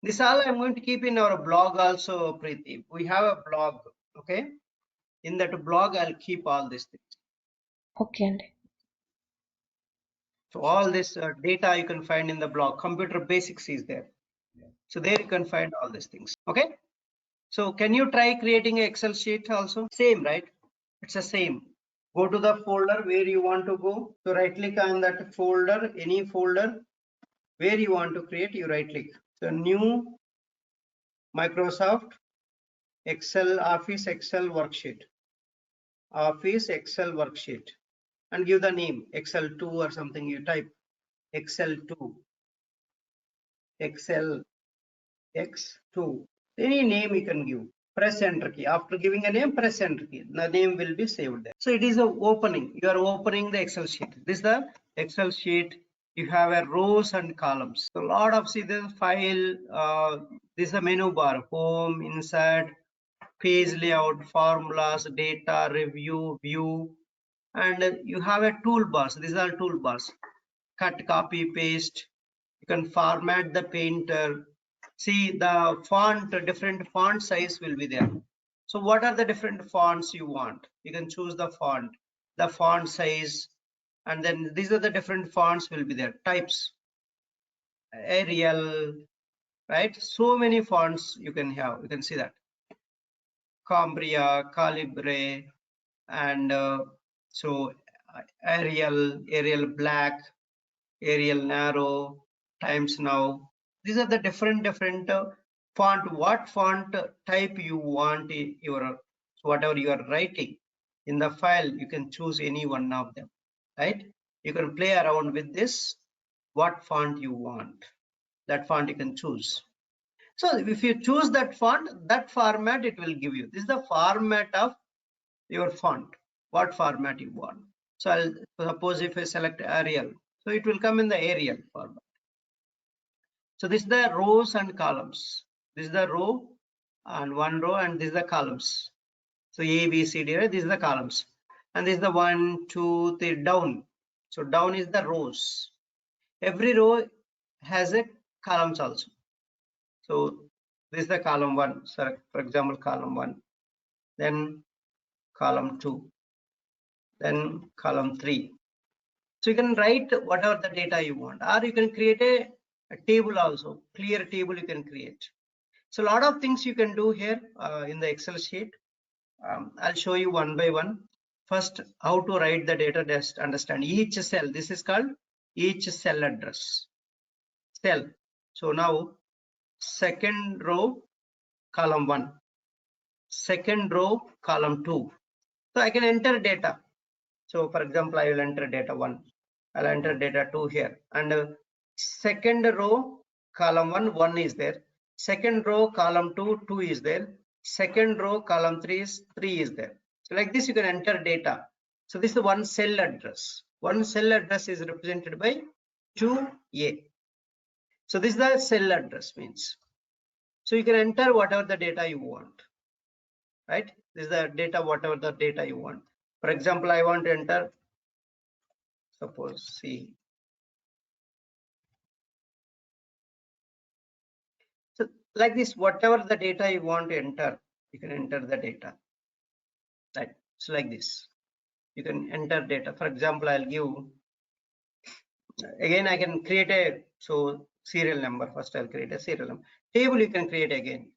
This all I'm going to keep in our blog also, Preeti. We have a blog, okay? In that blog, I'll keep all these things. Okay. So all this data you can find in the blog. Computerbasics is there. So there you can find all these things, okay? So can you try creating an Excel sheet also? Same, right? It's the same. Go to the folder where you want to go. So right click on that folder, any folder where you want to create, you right click. So new Microsoft Office Excel worksheet. Office Excel worksheet. And give the name Excel 2 or something. You type Excel 2. Excel X2. Any name you can give. Press enter key. After giving a name, press enter key. The name will be saved there. So it is a opening. You are opening the Excel sheet. This is the Excel sheet. You have a rows and columns. So a lot of, see the file. This is the menu bar. Home, insert, page layout, formulas, data, review, view, and you have a toolbars. These are toolbars. Cut, copy, paste. You can format the painter. See the font, different font size will be there. So what are the different fonts you want? You can choose the font size, and then these are the different fonts will be there. Types, Arial, right? So many fonts you can have. You can see that. Cambria, Calibre, and so Arial Black, Arial Narrow, Times Now. These are the different font. What font type you want your whatever you are writing in the file, you can choose any one of them, right? You can play around with this. What font you want, that font you can choose. So if you choose that font, that format it will give you. This is the format of your font, what format you want. So I'll suppose if I select Arial, so it will come in the Arial format. So this is the rows and columns. This is the row and one row, and this is the columns. So A, B, C, D, right? This is the columns, and this is the 1, 2, 3 down. So down is the rows. Every row has a columns also. So this is the column 1. So for example, column 1, then column 2, then column 3. So you can write whatever the data you want, or you can create a table also. Clear table you can create. So a lot of things you can do here in the Excel sheet. I'll show you one by one. First, how to write the data. Just understand each cell. This is called each cell address. Cell. So now second row, column 1. Second row, column 2. So I can enter data. So for example, I will enter data 1. I'll enter data 2 here, and second row column 1 is there. Second row column 2 is there. Second row column 3 is there. So like this you can enter data. So this is one cell address. One cell address is represented by 2A. So this is the cell address means. So you can enter whatever the data you want, right? This is the data, whatever the data you want. For example, I want to enter, suppose C. So like this, whatever the data you want to enter, you can enter the data. Right. It's like this. You can enter data. For example, I'll give, again, I can create a, so serial number. First, I'll create a serial number. Table you can create again.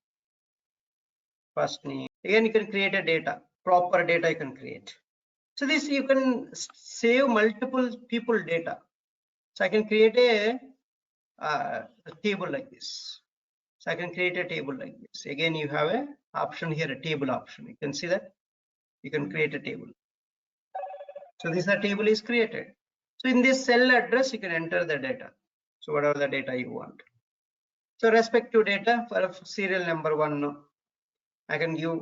First name. Again, you can create a data. Proper data you can create. So this you can save multiple people data. So I can create a table like this. So I can create a table like this. Again, you have a option here, a table option. You can see that you can create a table. So this table is created. So in this cell address, you can enter the data. So whatever the data you want. So respective data for serial number 1, I can give,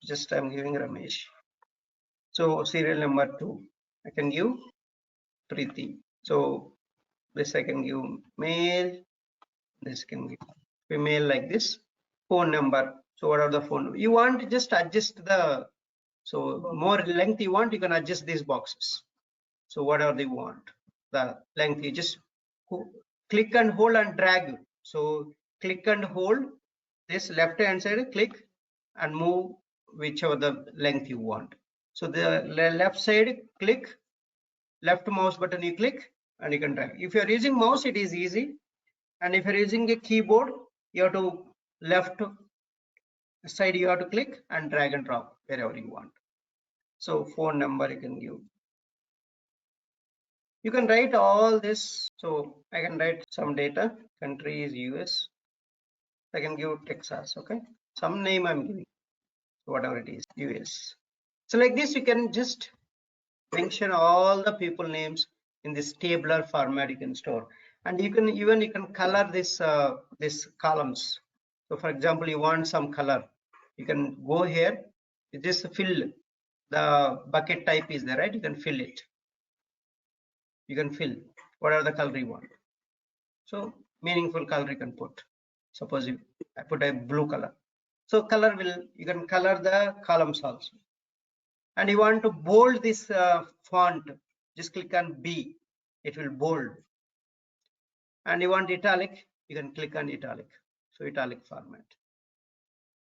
just I'm giving Ramesh. So serial number 2, I can give Preeti. So this I can give male, this can give female like this. Phone number. So what are the phone number? You want to just adjust the, so more length you want, you can adjust these boxes. So whatever they want, the length, you just click and hold and drag. So click and hold this left hand side, click and move whichever the length you want. So the left side, click, left mouse button you click and you can drag. If you are using mouse, it is easy. And if you're using a keyboard, you have to left side, you have to click and drag and drop wherever you want. So phone number you can give. You can write all this. So I can write some data. Country is US. I can give Texas. Okay. Some name I'm giving. Whatever it is, US. So like this, you can just mention all the people names in this tabular format you can store. And you can even color this this columns. So for example, you want some color, you can go here, you just fill the bucket type is there, right? You can fill it. You can fill whatever the color you want. So meaningful color you can put. Suppose I put a blue color. So color will, you can color the columns also. And you want to bold this font, just click on B, it will bold. And you want italic, you can click on italic. So italic format.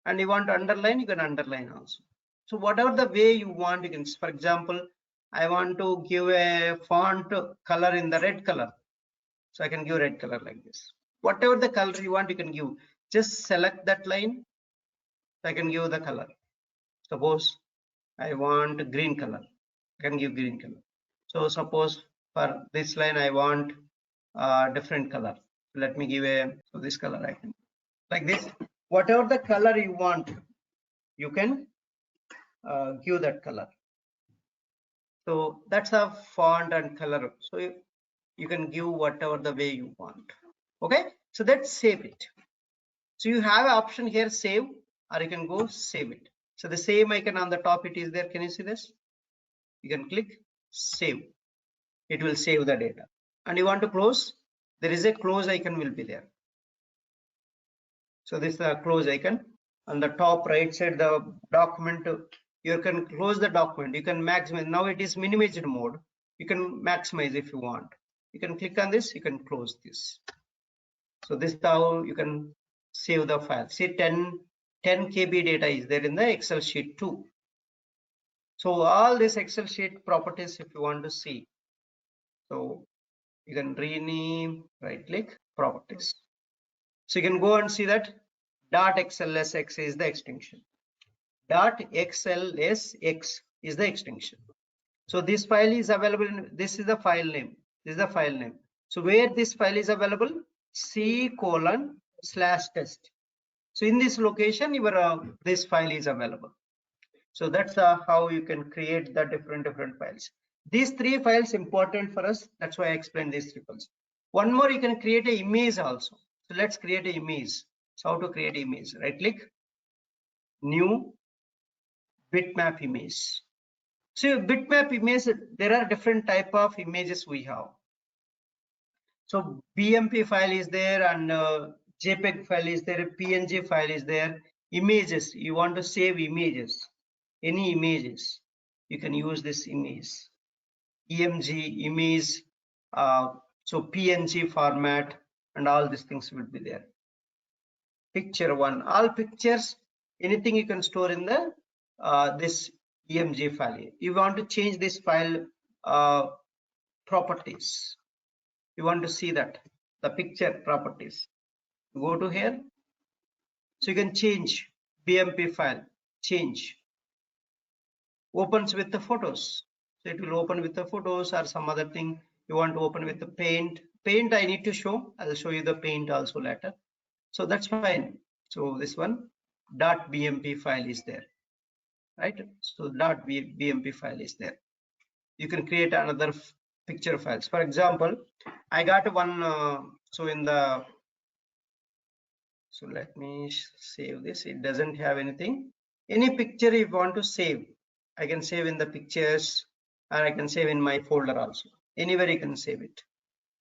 And you want to underline, you can underline also. So whatever the way you want, you can, for example, I want to give a font color in the red color. So I can give red color like this. Whatever the color you want, you can give. Just select that line. So I can give the color. Suppose I want green color. I can give green color. So suppose for this line, I want a different color. Let me give a, so this color I can, like this. Whatever the color you want, you can give that color. So that's a font and color. So you can give whatever the way you want. Okay. So let's save it. So you have an option here, save, or you can go save it. So the same icon on the top, it is there. Can you see this? You can click save. It will save the data. And you want to close, there is a close icon will be there. So this is the close icon. On the top right side, the document, you can close the document. You can maximize. Now it is minimized mode. You can maximize if you want. You can click on this, you can close this. So this is how you can save the file. See 10 KB data is there in the Excel sheet too. So all this Excel sheet properties, if you want to see, so you can rename, right click, properties. So you can go and see that .xlsx is the extension. .xlsx is the extension. So this file is available in, this is the file name. This is the file name. So where this file is available, C:/test. So in this location, your this file is available. So that's how you can create the different files. These 3 files important for us. That's why I explained these 3 files. One more, you can create an image also. So let's create an image. So how to create an image? Right click, new bitmap image. So bitmap image, there are different type of images we have. So BMP file is there, and JPEG file is there, PNG file is there. Images, you want to save images, any images, you can use this image. EMG image, so PNG format, and all these things will be there. picture one. All pictures, anything you can store in the this emg file. You want to change this file properties. You want to see that the picture properties. Go to here, so you can change bmp file. Change opens with the photos, so it will open with the photos or some other thing. You want to open with the paint. Paint I need to show. I'll show you the paint also later. So that's fine. So this one .bmp file is there, right? So .bmp file is there. You can create another picture files. For example, I got one. So in the, so let me save this. It doesn't have anything. Any picture you want to save, I can save in the pictures, or I can save in my folder also. Anywhere you can save it.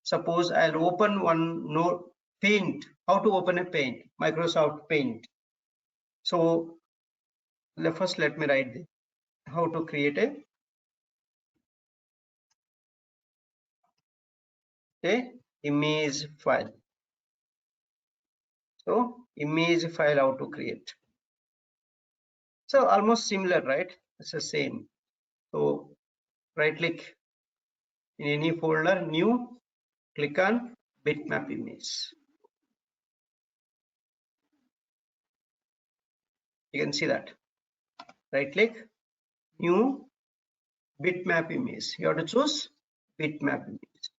Suppose I'll open one node paint. How to open a paint? Microsoft Paint. So first let me write this. How to create a image file. So image file, how to create. So almost similar, right? It's the same. So right click in any folder, new, click on bitmap image. You can see that. Right click, new, bitmap image. You have to choose bitmap image.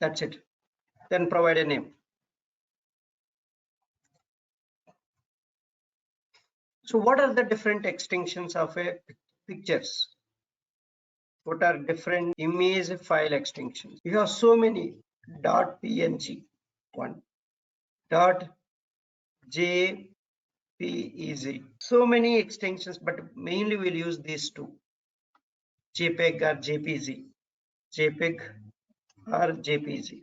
That's it. Then provide a name. So what are the different extensions of a pictures? What are different image file extensions? You have so many. .png, one, .jpeg, so many extensions, but mainly we'll use these two, JPEG or JPG, JPEG or JPG.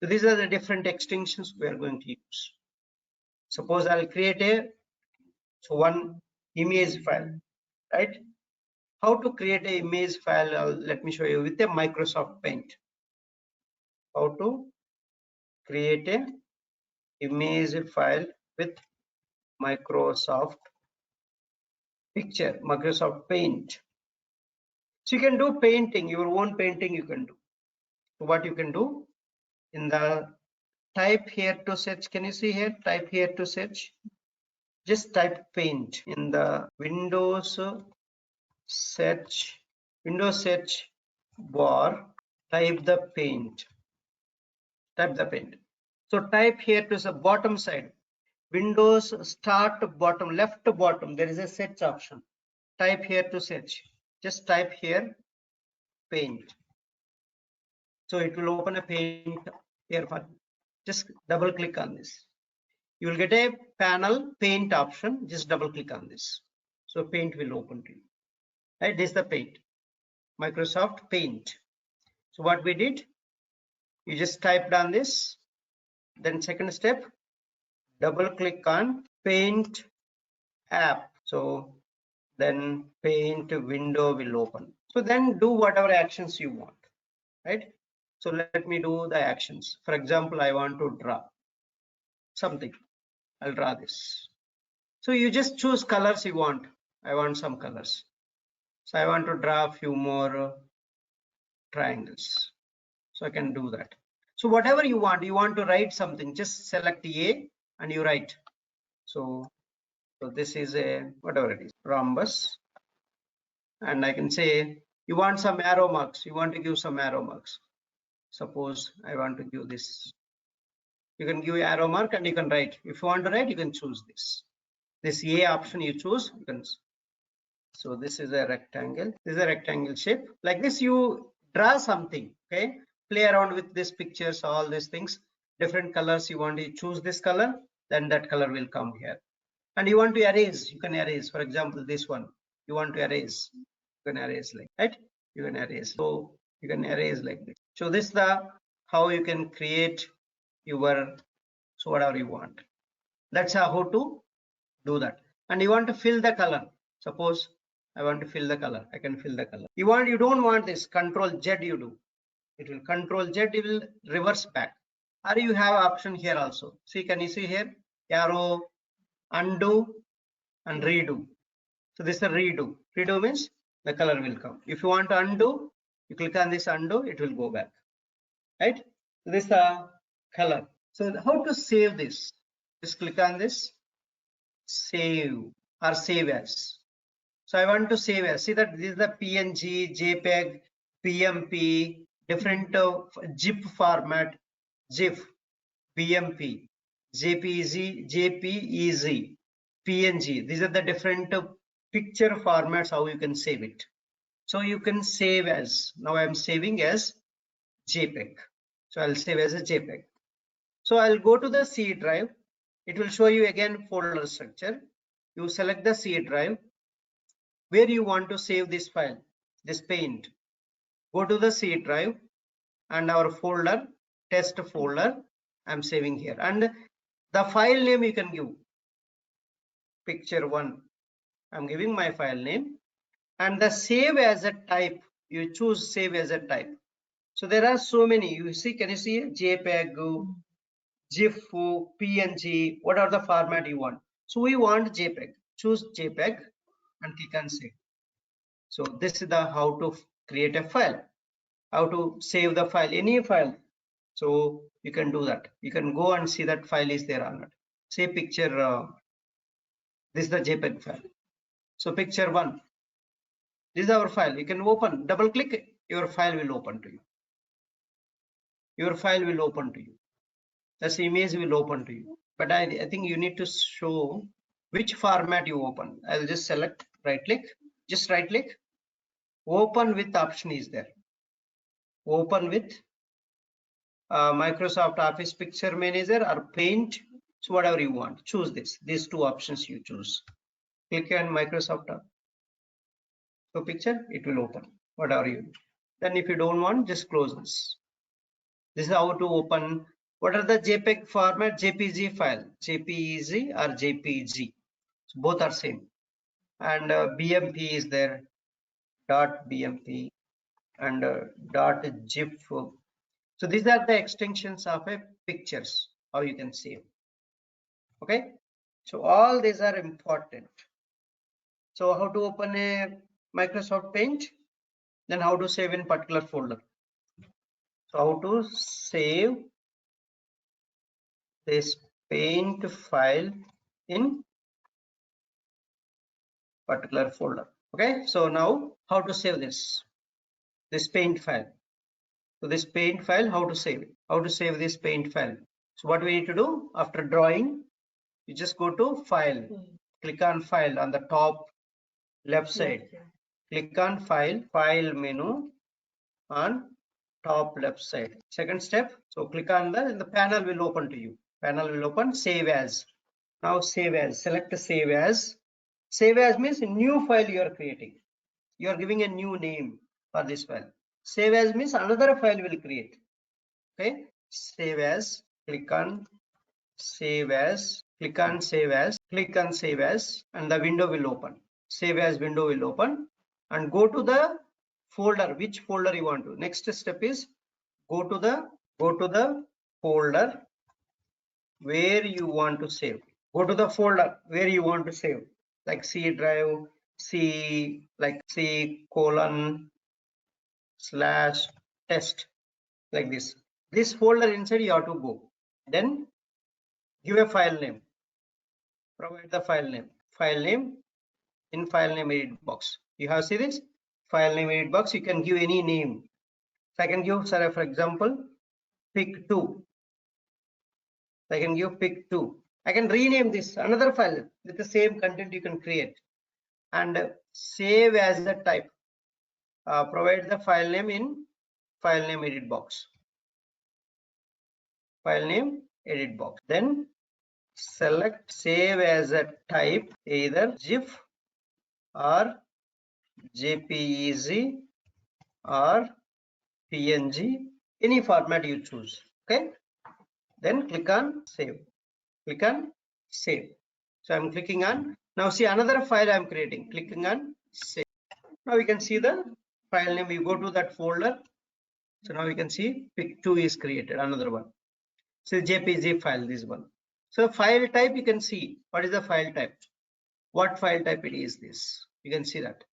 So these are the different extensions we are going to use. Suppose I'll create one image file, right? How to create an image file? Let me show you with a Microsoft Paint. How to create an image file with Microsoft Microsoft Paint. So you can do painting, your own painting you can do. So what you can do, in the type here to search, can you see here, type here to search, just type paint in the Windows search bar, type the paint. So type here to the bottom side, Windows start bottom, left bottom, there is a search option. Type here to search, just type here paint. So it will open a paint here. For just double click on this, you will get a panel paint option. Just double click on this, so paint will open to you, right? This is the paint, Microsoft Paint. So what we did, you just typed on this, then second step, double click on paint app, so then paint window will open. So then do whatever actions you want, right? So let me do the actions. For example, I want to draw something. I'll draw this. So you just choose colors you want. I want some colors. So I want to draw a few more triangles. So I can do that. So whatever you want to write something, just select A and you write. So this is a, whatever it is, rhombus. And I can say, you want some arrow marks. You want to give some arrow marks. Suppose I want to give this. You can give arrow mark and you can write. If you want to write, you can choose this. This A option you choose. You can. So this is a rectangle. This is a rectangle shape. Like this, you draw something. Okay. Play around with these pictures, all these things. Different colors. You want to choose this color, then that color will come here. And you want to erase. You can erase. For example, this one. You want to erase. You can erase like that. You can erase. So you can erase like this. So this is the how you can create your, so whatever you want. That's how to do that. And you want to fill the color. Suppose I want to fill the color. I can fill the color. You don't want this. Control Z you do. It will Control Z. It will reverse back. or you have option here also. See, can you see here? Arrow, undo and redo. So this is a redo. Redo means the color will come. If you want to undo, you click on this undo, it will go back. Right? So this is a color. So how to save this? Just click on this, save or save as. So I want to save as. See that this is the PNG, JPEG, PMP, different zip format, GIF, PMP, JPEG, JPEG, PNG. These are the different picture formats how you can save it. So you can save as. Now I am saving as JPEG. So I'll save as a JPEG. So I'll go to the C drive. It will show you again folder structure. You select the C drive where you want to save this file, this paint. Go to the C drive and our folder, test folder, I'm saving here. And the file name you can give picture1. I'm giving my file name, and the save as a type, you choose save as a type. So there are so many. You see, can you see JPEG, GIF, PNG, what are the format you want? So we want JPEG. Choose JPEG and click on save. So this is the how to create a file, how to save the file, any file. So you can do that. You can go and see that file is there or not. Say picture, this is the JPEG file. So picture1, this is our file. You can open, double click, your file will open to you. Your file will open to you. This image will open to you. But I think you need to show which format you open. I'll just select, right click, just right click, open with option is there. Open with Microsoft Office Picture Manager or Paint. So whatever you want, choose this. These two options you choose. Click on Microsoft so picture, it will open. Whatever you do. Then if you don't want, just close this. This is how to open. What are the JPEG format? JPG file, JPEG or JPG. So both are same. And BMP is there, dot BMP and dot GIF. So these are the extensions of a pictures, how you can save. Okay. So all these are important. So how to open a Microsoft Paint, then how to save in particular folder. So how to save this paint file in particular folder. Okay, so now how to save this paint file. So this paint file, how to save it, how to save this paint file. So what we need to do after drawing, you just go to file, click on file on the top left side, click on file menu on top left side. Second step, so click on the panel will open to you. Panel will open, save as. Now save as, select save as. Save as means a new file you are creating. You are giving a new name for this file. Save as means another file will create. Okay, save as, click on save as, click on save as, click on save as, and the window will open. Save as window will open, and go to the folder, which folder you want to. Next step is go to the folder where you want to save. Go to the folder where you want to save, like C drive, C, like C:/ test, like this. This folder inside you have to go. Then give a file name. Provide the file name. File name in file name edit box. You have see this file name edit box. You can give any name. So I can give, sorry, for example, pic2. I can give pic2. I can rename this another file with the same content you can create and save as a type. Provide the file name in file name edit box. File name edit box. Then select save as a type, either GIF or JPEG or PNG, any format you choose. Okay. Then click on save. Click on save. So I'm clicking on. Now see another file I'm creating. Clicking on save. Now we can see the file name. You go to that folder. So now we can see pic2 is created, another one. So JPG file, this one. So file type, you can see what is the file type, what file type it is. This you can see that,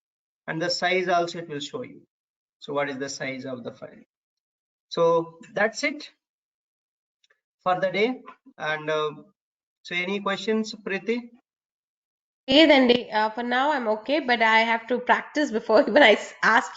and the size also it will show you. So what is the size of the file? So that's it for the day. And so any questions, Preeti? Okay, then for now I'm okay, but I have to practice before even I ask